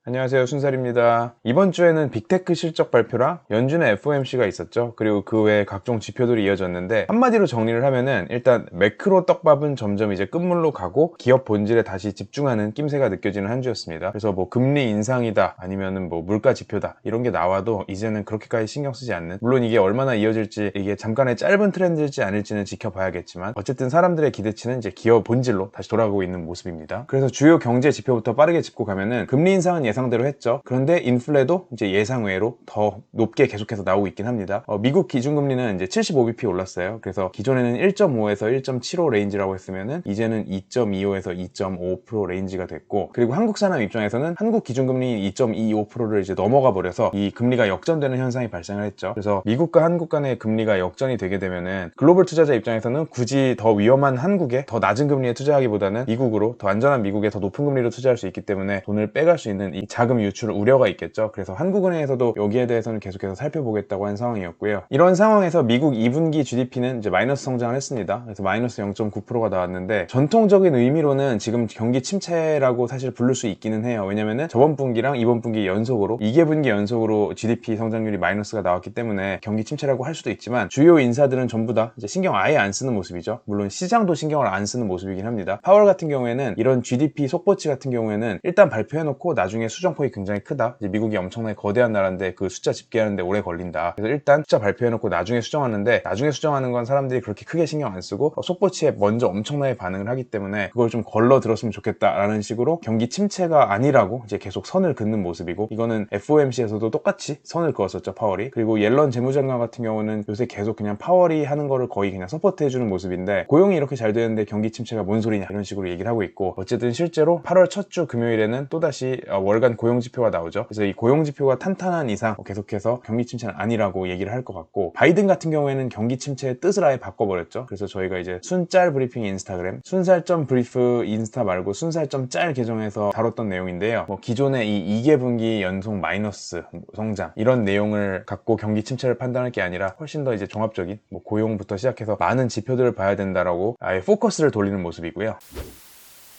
안녕하세요, 순살입니다. 이번 주에는 빅테크 실적 발표랑 연준의 FOMC가 있었죠. 그리고 그 외에 각종 지표들이 이어졌는데 한마디로 정리를 하면은 일단 매크로 떡밥은 점점 이제 끝물로 가고 기업 본질에 다시 집중하는 낌새가 느껴지는 한 주였습니다. 그래서 뭐 금리 인상이다 아니면은 뭐 물가 지표다 이런 게 나와도 이제는 그렇게까지 신경 쓰지 않는, 물론 이게 얼마나 이어질지, 이게 잠깐의 짧은 트렌드일지 아닐지는 지켜봐야겠지만 어쨌든 사람들의 기대치는 이제 기업 본질로 다시 돌아가고 있는 모습입니다. 그래서 주요 경제 지표부터 빠르게 짚고 가면은 금리 인상은 예상대로 했죠. 그런데 인플레도 이제 예상외로 더 높게 계속해서 나오고 있긴 합니다. 미국 기준금리는 이제 75bp 올랐어요. 그래서 기존에는 1.5에서 1.75 레인지라고 했으면은 이제는 2.25에서 2.5% 레인지가 됐고, 그리고 한국 사람 입장에서는 한국 기준금리 2.25%를 이제 넘어가 버려서 이 금리가 역전되는 현상이 발생을 했죠. 그래서 미국과 한국 간의 금리가 역전이 되게 되면은 글로벌 투자자 입장에서는 굳이 더 위험한 한국에 더 낮은 금리에 투자하기보다는 미국으로, 더 안전한 미국에 더 높은 금리로 투자할 수 있기 때문에 돈을 빼갈 수 있는 이 자금 유출 우려가 있겠죠. 그래서 한국은행에서도 여기에 대해서는 계속해서 살펴보겠다고 한 상황이었고요. 이런 상황에서 미국 2분기 GDP는 이제 마이너스 성장을 했습니다. 그래서 마이너스 0.9%가 나왔는데 전통적인 의미로는 지금 경기 침체라고 사실 부를 수 있기는 해요. 왜냐면은 저번 분기랑 이번 분기 연속으로 2개분기 연속으로 GDP 성장률이 마이너스가 나왔기 때문에 경기 침체라고 할 수도 있지만 주요 인사들은 전부 다 이제 신경 아예 안 쓰는 모습이죠. 물론 시장도 신경을 안 쓰는 모습이긴 합니다. 파월 같은 경우에는 이런 GDP 속보치 같은 경우에는 일단 발표해놓고 나중에 수정폭이 굉장히 크다, 이제 미국이 엄청나게 거대한 나라인데 그 숫자 집계하는데 오래 걸린다, 그래서 일단 숫자 발표해놓고 나중에 수정하는데, 나중에 수정하는 건 사람들이 그렇게 크게 신경 안 쓰고 속보치에 먼저 엄청나게 반응을 하기 때문에 그걸 좀 걸러 들었으면 좋겠다라는 식으로 경기 침체가 아니라고 이제 계속 선을 긋는 모습이고, 이거는 FOMC에서도 똑같이 선을 그었었죠, 파월이. 그리고 옐런 재무장관 같은 경우는 요새 계속 그냥 파월이 하는 거를 거의 그냥 서포트해주는 모습인데, 고용이 이렇게 잘 되는데 경기 침체가 뭔 소리냐 이런 식으로 얘기를 하고 있고, 어쨌든 실제로 8월 첫 주 금요일에는 또다시 월간 고용지표가 나오죠. 그래서 이 고용지표가 탄탄한 이상 계속해서 경기 침체는 아니라고 얘기를 할 것 같고, 바이든 같은 경우에는 경기 침체의 뜻을 아예 바꿔버렸죠. 그래서 저희가 이제 순짤 브리핑 인스타그램, 순살점 브리프 인스타 말고 순살점 짤 계정에서 다뤘던 내용인데요. 기존의 이 2개분기 연속 마이너스 성장 이런 내용을 갖고 경기 침체를 판단할 게 아니라 훨씬 더 이제 종합적인 고용부터 시작해서 많은 지표들을 봐야 된다라고 아예 포커스를 돌리는 모습이고요.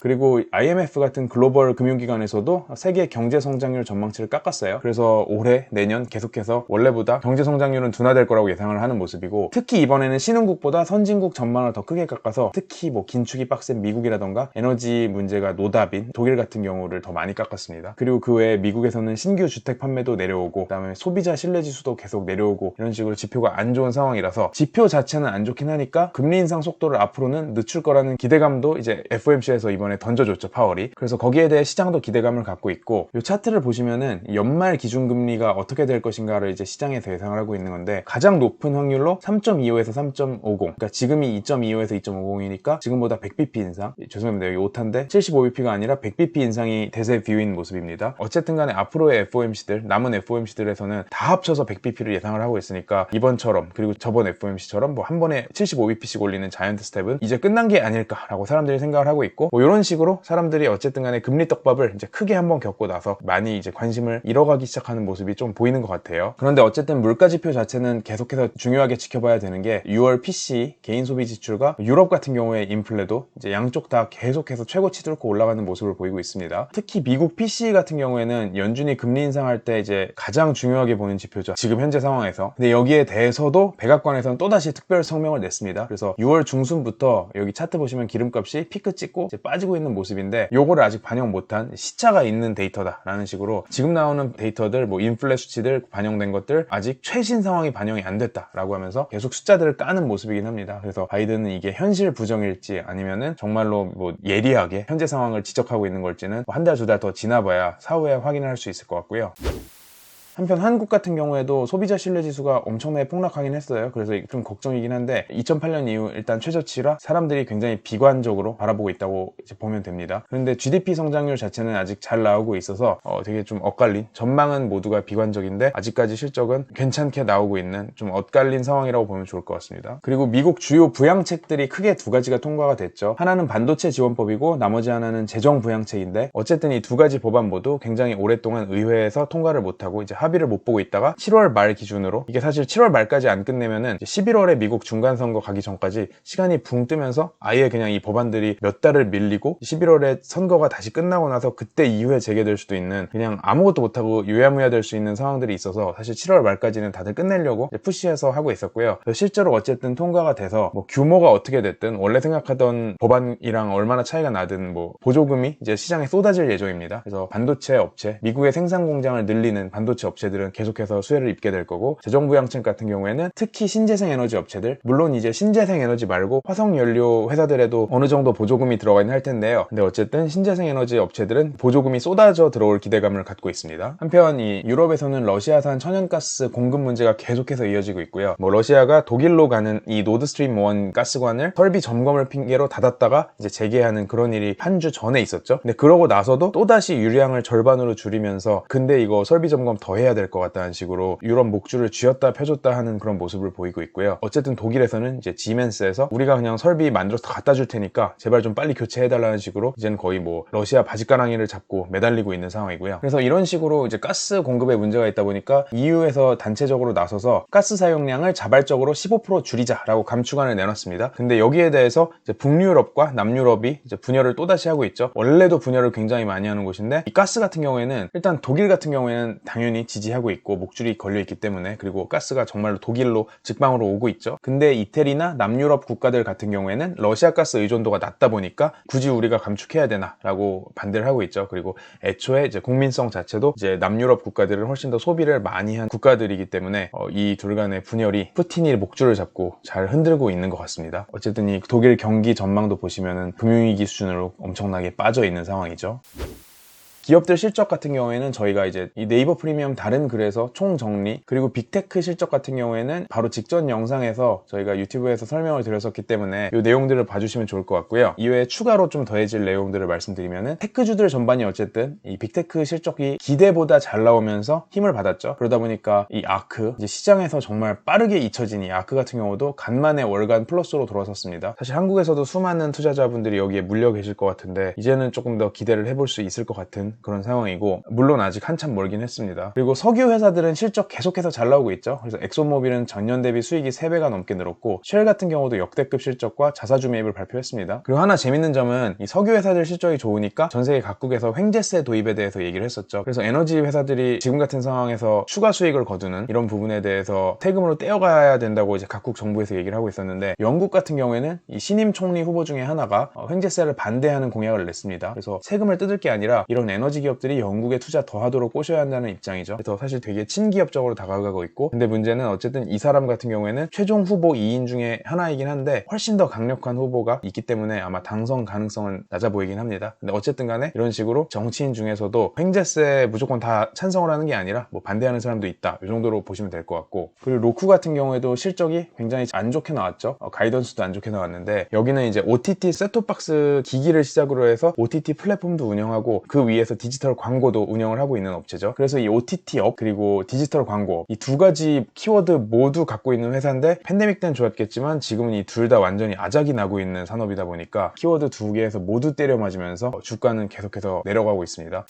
그리고 IMF 같은 글로벌 금융기관에서도 세계 경제 성장률 전망치를 깎았어요. 그래서 올해, 내년 계속해서 원래보다 경제 성장률은 둔화될 거라고 예상을 하는 모습이고, 특히 이번에는 신흥국보다 선진국 전망을 더 크게 깎아서 특히 긴축이 빡센 미국이라던가 에너지 문제가 노답인 독일 같은 경우를 더 많이 깎았습니다. 그리고 그 외에 미국에서는 신규 주택 판매도 내려오고, 그다음에 소비자 신뢰지수도 계속 내려오고, 이런 식으로 지표가 안 좋은 상황이라서 지표 자체는 안 좋긴 하니까 금리 인상 속도를 앞으로는 늦출 거라는 기대감도 이제 FOMC에서 이번에 던져줬죠, 파월이. 그래서 거기에 대해 시장도 기대감을 갖고 있고, 이 차트를 보시면은 연말 기준금리가 어떻게 될 것인가를 이제 시장에서 예상을 하고 있는 건데, 가장 높은 확률로 3.25에서 3.50, 그러니까 지금이 2.25에서 2.50이니까 지금보다 100bp 인상, 죄송합니다, 여기 오타인데 75bp가 아니라 100bp 인상이 대세 뷰인 모습입니다. 어쨌든 간에 앞으로의 FOMC들, 남은 FOMC들에서는 다 합쳐서 100bp를 예상을 하고 있으니까 이번처럼, 그리고 저번 FOMC처럼 한 번에 75bp씩 올리는 자이언트 스텝은 이제 끝난 게 아닐까라고 사람들이 생각을 하고 있고, 이런 식으로 사람들이 어쨌든 간에 금리 떡밥을 이제 크게 한번 겪고 나서 많이 이제 관심을 잃어가기 시작하는 모습이 좀 보이는 것 같아요. 그런데 어쨌든 물가 지표 자체는 계속해서 중요하게 지켜봐야 되는 게 6월 PCE 개인 소비 지출과 유럽 같은 경우에 인플레도 이제 양쪽 다 계속해서 최고치 뚫고 올라가는 모습을 보이고 있습니다. 특히 미국 PCE 같은 경우에는 연준이 금리 인상할 때 이제 가장 중요하게 보는 지표죠, 지금 현재 상황에서. 근데 여기에 대해서도 백악관에서는 또다시 특별 성명을 냈습니다. 그래서 6월 중순부터 여기 차트 보시면 기름값이 피크 찍고 이제 빠지고 있는 모습인데, 요거를 아직 반영 못한 시차가 있는 데이터다라는 식으로 지금 나오는 데이터들, 인플레 수치들 반영된 것들 아직 최신 상황이 반영이 안 됐다라고 하면서 계속 숫자들을 까는 모습이긴 합니다. 그래서 바이든은 이게 현실 부정일지 아니면은 정말로 예리하게 현재 상황을 지적하고 있는 걸지는 한 달, 두 달 더 지나봐야 사후에 확인을 할 수 있을 것 같고요. 한편 한국 같은 경우에도 소비자 신뢰지수가 엄청나게 폭락하긴 했어요. 그래서 좀 걱정이긴 한데, 2008년 이후 일단 최저치라 사람들이 굉장히 비관적으로 바라보고 있다고 이제 보면 됩니다. 그런데 GDP 성장률 자체는 아직 잘 나오고 있어서 되게 좀 엇갈린, 전망은 모두가 비관적인데 아직까지 실적은 괜찮게 나오고 있는 좀 엇갈린 상황이라고 보면 좋을 것 같습니다. 그리고 미국 주요 부양책들이 크게 두 가지가 통과가 됐죠. 하나는 반도체 지원법이고 나머지 하나는 재정 부양책인데, 어쨌든 이 두 가지 법안 모두 굉장히 오랫동안 의회에서 통과를 못하고 이제 합의를 못 보고 있다가 7월 말 기준으로, 이게 사실 7월 말까지 안 끝내면은 11월에 미국 중간선거 가기 전까지 시간이 붕 뜨면서 아예 그냥 이 법안들이 몇 달을 밀리고 11월에 선거가 다시 끝나고 나서 그때 이후에 재개될 수도 있는, 그냥 아무것도 못하고 유야무야 될 수 있는 상황들이 있어서 사실 7월 말까지는 다들 끝내려고 푸시해서 하고 있었고요. 실제로 어쨌든 통과가 돼서 뭐 규모가 어떻게 됐든 원래 생각하던 법안이랑 얼마나 차이가 나든 뭐 보조금이 이제 시장에 쏟아질 예정입니다. 그래서 반도체 업체, 미국의 생산 공장을 늘리는 반도체 업체들은 계속해서 수혜를 입게 될 거고, 재정부 양측 같은 경우에는 특히 신재생 에너지 업체들, 물론 이제 신재생 에너지 말고 화석 연료 회사들에도 어느 정도 보조금이 들어가긴 할 텐데요. 근데 어쨌든 신재생 에너지 업체들은 보조금이 쏟아져 들어올 기대감을 갖고 있습니다. 한편 이 유럽에서는 러시아산 천연가스 공급 문제가 계속해서 이어지고 있고요. 뭐 러시아가 독일로 가는 이 노드스트림 1 가스관을 설비 점검을 핑계로 닫았다가 이제 재개하는 그런 일이 한 주 전에 있었죠. 근데 그러고 나서도 또다시 유량을 절반으로 줄이면서 근데 이거 설비 점검 더 해야 될 것 같다는 식으로 유럽 목줄을 쥐었다 펴줬다 하는 그런 모습을 보이고 있고요. 어쨌든 독일에서는 이제 지멘스에서 우리가 그냥 설비 만들어서 갖다 줄 테니까 제발 좀 빨리 교체해달라는 식으로 이제는 거의 뭐 러시아 바지가랑이를 잡고 매달리고 있는 상황이고요. 그래서 이런 식으로 이제 가스 공급에 문제가 있다 보니까 EU에서 단체적으로 나서서 가스 사용량을 자발적으로 15% 줄이자라고 감축안을 내놨습니다. 근데 여기에 대해서 이제 북유럽과 남유럽이 이제 분열을 또다시 하고 있죠. 원래도 분열을 굉장히 많이 하는 곳인데 이 가스 같은 경우에는 일단 독일 같은 경우에는 당연히 지지하고 있고 목줄이 걸려 있기 때문에, 그리고 가스가 정말로 독일로 직방으로 오고 있죠. 근데 이태리나 남유럽 국가들 같은 경우에는 러시아 가스 의존도가 낮다 보니까 굳이 우리가 감축해야 되나 라고 반대를 하고 있죠. 그리고 애초에 이제 국민성 자체도 이제 남유럽 국가들은 훨씬 더 소비를 많이 한 국가들이기 때문에 이 둘 간의 분열이 푸틴이 목줄을 잡고 잘 흔들고 있는 것 같습니다. 어쨌든 이 독일 경기 전망도 보시면은 금융위기 수준으로 엄청나게 빠져 있는 상황이죠. 기업들 실적 같은 경우에는 저희가 이제 이 네이버 프리미엄 다른 글에서 총정리, 그리고 빅테크 실적 같은 경우에는 바로 직전 영상에서 저희가 유튜브에서 설명을 드렸었기 때문에 이 내용들을 봐주시면 좋을 것 같고요. 이외에 추가로 좀 더해질 내용들을 말씀드리면은, 테크주들 전반이 어쨌든 이 빅테크 실적이 기대보다 잘 나오면서 힘을 받았죠. 그러다 보니까 이 아크, 이제 시장에서 정말 빠르게 잊혀진 이 아크 같은 경우도 간만에 월간 플러스로 돌아섰습니다. 사실 한국에서도 수많은 투자자분들이 여기에 물려 계실 것 같은데 이제는 조금 더 기대를 해볼 수 있을 것 같은 그런 상황이고, 물론 아직 한참 멀긴 했습니다. 그리고 석유 회사들은 실적 계속해서 잘 나오고 있죠. 그래서 엑소모빌은 전년 대비 수익이 3배가 넘게 늘었고, 쉘 같은 경우도 역대급 실적과 자사주 매입을 발표했습니다. 그리고 하나 재밌는 점은 이 석유 회사들 실적이 좋으니까 전 세계 각국에서 횡재세 도입에 대해서 얘기를 했었죠. 그래서 에너지 회사들이 지금 같은 상황에서 추가 수익을 거두는 이런 부분에 대해서 세금으로 떼어가야 된다고 이제 각국 정부에서 얘기를 하고 있었는데, 영국 같은 경우에는 이 신임 총리 후보 중에 하나가 횡재세를 반대하는 공약을 냈습니다. 그래서 세금을 뜯을 게 아니라 이런 에너지 기업들이 영국에 투자 더 하도록 꼬셔야 한다는 입장이죠. 그래서 사실 되게 친기업적으로 다가가고 있고, 근데 문제는 어쨌든 이 사람 같은 경우에는 최종 후보 2인 중에 하나이긴 한데 훨씬 더 강력한 후보가 있기 때문에 아마 당선 가능성은 낮아 보이긴 합니다. 근데 어쨌든 간에 이런 식으로 정치인 중에서도 횡재세 무조건 다 찬성을 하는 게 아니라 뭐 반대하는 사람도 있다, 이 정도로 보시면 될 것 같고, 그리고 로쿠 같은 경우에도 실적이 굉장히 안 좋게 나왔죠. 가이던스도 안 좋게 나왔는데, 여기는 이제 OTT 셋톱박스 기기를 시작으로 해서 OTT 플랫폼도 운영하고 그 위에서 디지털 광고도 운영을 하고 있는 업체죠. 그래서 이 OTT 업 그리고 디지털 광고, 이 두 가지 키워드 모두 갖고 있는 회사인데, 팬데믹 때는 좋았겠지만 지금은 이 둘 다 완전히 아작이 나고 있는 산업이다 보니까 키워드 두 개에서 모두 때려 맞으면서 주가는 계속해서 내려가고 있습니다.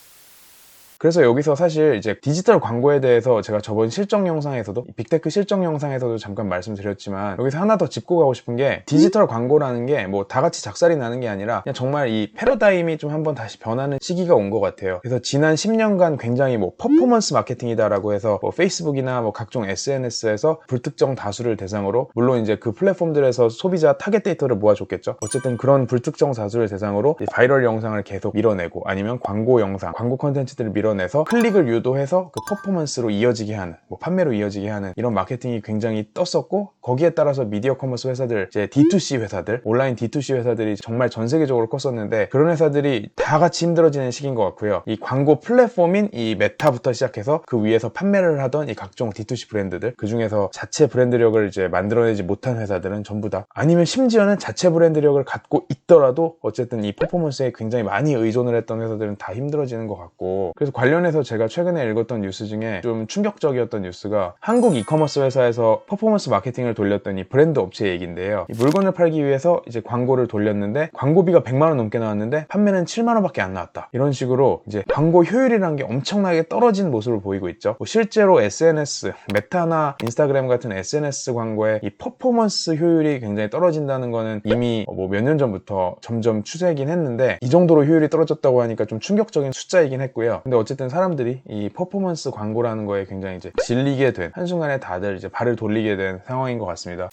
그래서 여기서 사실 이제 디지털 광고에 대해서 제가 저번 실적 영상에서도, 빅테크 실적 영상에서도 잠깐 말씀드렸지만, 여기서 하나 더 짚고 가고 싶은 게, 디지털 광고라는 게 뭐 다 같이 작살이 나는 게 아니라 그냥 정말 이 패러다임이 좀 한번 다시 변하는 시기가 온 것 같아요. 그래서 지난 10년간 굉장히 뭐 퍼포먼스 마케팅이다라고 해서 뭐 페이스북이나 뭐 각종 SNS에서 불특정 다수를 대상으로, 물론 이제 그 플랫폼들에서 소비자 타겟 데이터를 모아줬겠죠. 어쨌든 그런 불특정 다수를 대상으로 바이럴 영상을 계속 밀어내고, 아니면 광고 영상, 광고 컨텐츠들을 밀어내서 클릭을 유도해서 그 퍼포먼스로 이어지게 하는, 뭐 판매로 이어지게 하는 이런 마케팅이 굉장히 떴었고, 거기에 따라서 미디어 커머스 회사들, 이제 D2C 회사들, 온라인 D2C 회사들이 정말 전 세계적으로 컸었는데, 그런 회사들이 다 같이 힘들어지는 시기인 것 같고요. 이 광고 플랫폼인 이 메타부터 시작해서 그 위에서 판매를 하던 이 각종 D2C 브랜드들, 그 중에서 자체 브랜드력을 이제 만들어내지 못한 회사들은 전부 다, 아니면 심지어는 자체 브랜드력을 갖고 있더라도 어쨌든 이 퍼포먼스에 굉장히 많이 의존을 했던 회사들은 다 힘들어지는 것 같고, 그래서 관련해서 제가 최근에 읽었던 뉴스 중에 좀 충격적이었던 뉴스가 한국 이커머스 회사에서 퍼포먼스 마케팅을 돌렸더니 브랜드 업체 얘기인데요. 이 물건을 팔기 위해서 이제 광고를 돌렸는데 광고비가 100만 원 넘게 나왔는데 판매는 7만 원밖에 안 나왔다. 이런 식으로 이제 광고 효율이라는 게 엄청나게 떨어진 모습을 보이고 있죠. 실제로 SNS, 메타나 인스타그램 같은 SNS 광고의 이 퍼포먼스 효율이 굉장히 떨어진다는 거는 이미 뭐 몇 년 전부터 점점 추세이긴 했는데 이 정도로 효율이 떨어졌다고 하니까 좀 충격적인 숫자이긴 했고요. 근데 어쨌든 사람들이 이 퍼포먼스 광고라는 거에 굉장히 이제 질리게 된, 한순간에 다들 이제 발을 돌리게 된 상황인 것 같습니다.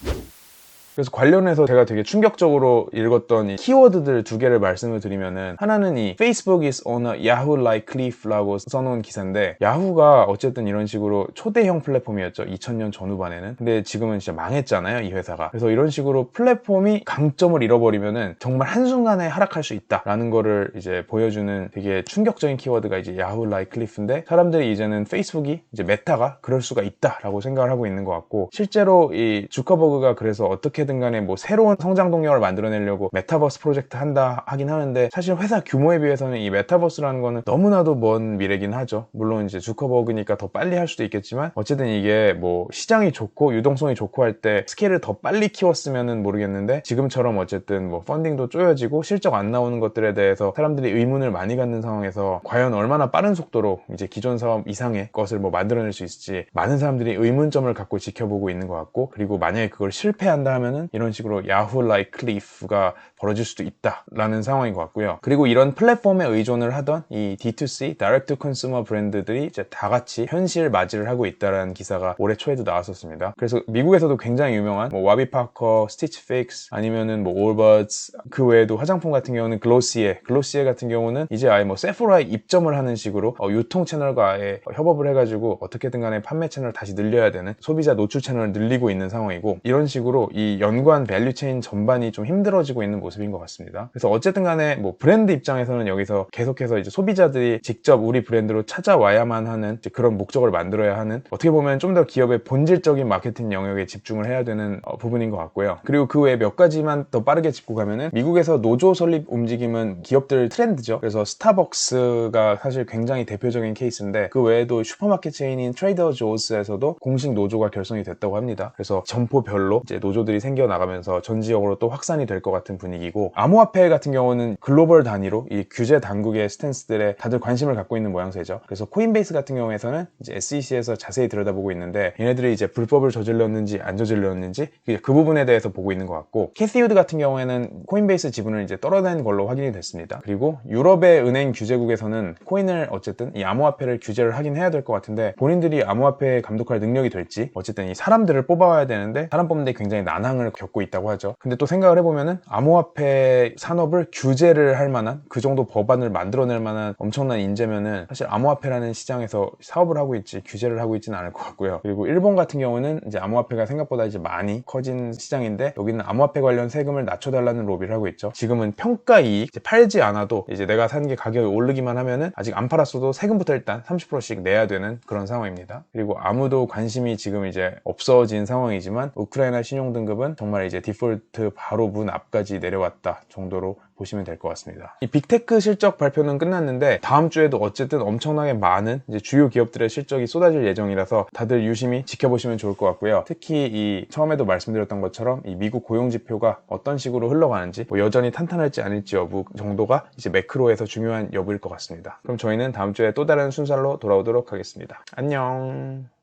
그래서 관련해서 제가 되게 충격적으로 읽었던 이 키워드들 두 개를 말씀을 드리면은, 하나는 이 Facebook is on a Yahoo-like cliff라고 써놓은 기사인데, 야후가 어쨌든 이런 식으로 초대형 플랫폼이었죠. 2000년 전후반에는. 근데 지금은 진짜 망했잖아요, 이 회사가. 그래서 이런 식으로 플랫폼이 강점을 잃어버리면은 정말 한순간에 하락할 수 있다라는 거를 이제 보여주는 되게 충격적인 키워드가 이제 Yahoo-like cliff인데, 사람들이 이제는 페이스북이 이제 메타가 그럴 수가 있다라고 생각을 하고 있는 것 같고, 실제로 이 주커버그가 그래서 어떻게 간에 뭐 새로운 성장 동력을 만들어내려고 메타버스 프로젝트 한다 하긴 하는데, 사실 회사 규모에 비해서는 이 메타버스라는 거는 너무나도 먼 미래긴 하죠. 물론 이제 주커버그니까 더 빨리 할 수도 있겠지만, 어쨌든 이게 뭐 시장이 좋고 유동성이 좋고 할 때 스케일을 더 빨리 키웠으면은 모르겠는데, 지금처럼 어쨌든 뭐 펀딩도 쪼여지고 실적 안 나오는 것들에 대해서 사람들이 의문을 많이 갖는 상황에서 과연 얼마나 빠른 속도로 이제 기존 사업 이상의 것을 뭐 만들어낼 수 있을지 많은 사람들이 의문점을 갖고 지켜보고 있는 것 같고, 그리고 만약에 그걸 실패한다 하면 이런 식으로 야후-like cliff가 벌어질 수도 있다라는 상황인 것 같고요. 그리고 이런 플랫폼에 의존을 하던 이 D2C, Direct to Consumer 브랜드들이 이제 다 같이 현실 맞이를 하고 있다라는 기사가 올해 초에도 나왔었습니다. 그래서 미국에서도 굉장히 유명한 뭐 와비파커, 스티치 픽스, 아니면은 뭐 올버즈, 그 외에도 화장품 같은 경우는 글로시에 같은 경우는 이제 아예 뭐 세포라에 입점을 하는 식으로 유통 채널과 아예 협업을 해가지고 어떻게든 간에 판매 채널을 다시 늘려야 되는, 소비자 노출 채널을 늘리고 있는 상황이고, 이런 식으로 이 연관 밸류체인 전반이 좀 힘들어지고 있는 모습인 것 같습니다. 그래서 어쨌든 간에 뭐 브랜드 입장에서는 여기서 계속해서 이제 소비자들이 직접 우리 브랜드로 찾아와야만 하는 그런 목적을 만들어야 하는, 어떻게 보면 좀 더 기업의 본질적인 마케팅 영역에 집중을 해야 되는 부분인 것 같고요. 그리고 그 외에 몇 가지만 더 빠르게 짚고 가면은, 미국에서 노조 설립 움직임은 기업들 트렌드죠. 그래서 스타벅스가 사실 굉장히 대표적인 케이스인데, 그 외에도 슈퍼마켓 체인인 트레이더 조스에서도 공식 노조가 결성이 됐다고 합니다. 그래서 점포별로 이제 노조들이 생겨나가면서 전 지역으로 또 확산이 될 것 같은 분위기고, 암호화폐 같은 경우는 글로벌 단위로 이 규제 당국의 스탠스들에 다들 관심을 갖고 있는 모양새죠. 그래서 코인베이스 같은 경우에서는 이제 SEC에서 자세히 들여다보고 있는데, 얘네들이 이제 불법을 저질렀는지 안 저질렀는지 그 부분에 대해서 보고 있는 것 같고, 캐시 우드 같은 경우에는 코인베이스 지분을 이제 떨어낸 걸로 확인이 됐습니다. 그리고 유럽의 은행 규제국에서는 코인을 어쨌든 이 암호화폐를 규제를 하긴 해야 될 것 같은데, 본인들이 암호화폐 감독할 능력이 될지, 어쨌든 이 사람들을 뽑아와야 되는데 사람 뽑는데 굉장히 난항을 겪고 있다고 하죠. 근데 또 생각을 해보면은 암호화폐 산업을 규제를 할 만한 그 정도 법안을 만들어낼 만한 엄청난 인재면은 사실 암호화폐라는 시장에서 사업을 하고 있지 규제를 하고 있지는 않을 것 같고요. 그리고 일본 같은 경우는 이제 암호화폐가 생각보다 이제 많이 커진 시장인데, 여기는 암호화폐 관련 세금을 낮춰달라는 로비를 하고 있죠. 지금은 평가이익, 이제 팔지 않아도 이제 내가 산 게 가격이 오르기만 하면은 아직 안 팔았어도 세금부터 일단 30%씩 내야 되는 그런 상황입니다. 그리고 아무도 관심이 지금 이제 없어진 상황이지만, 우크라이나 신용등급은 정말 이제 디폴트 바로 문 앞까지 내려왔다 정도로 보시면 될 것 같습니다. 이 빅테크 실적 발표는 끝났는데, 다음 주에도 어쨌든 엄청나게 많은 이제 주요 기업들의 실적이 쏟아질 예정이라서 다들 유심히 지켜보시면 좋을 것 같고요. 특히 이 처음에도 말씀드렸던 것처럼 이 미국 고용 지표가 어떤 식으로 흘러가는지, 뭐 여전히 탄탄할지 아닐지 여부 정도가 이제 매크로에서 중요한 여부일 것 같습니다. 그럼 저희는 다음 주에 또 다른 순살로 돌아오도록 하겠습니다. 안녕.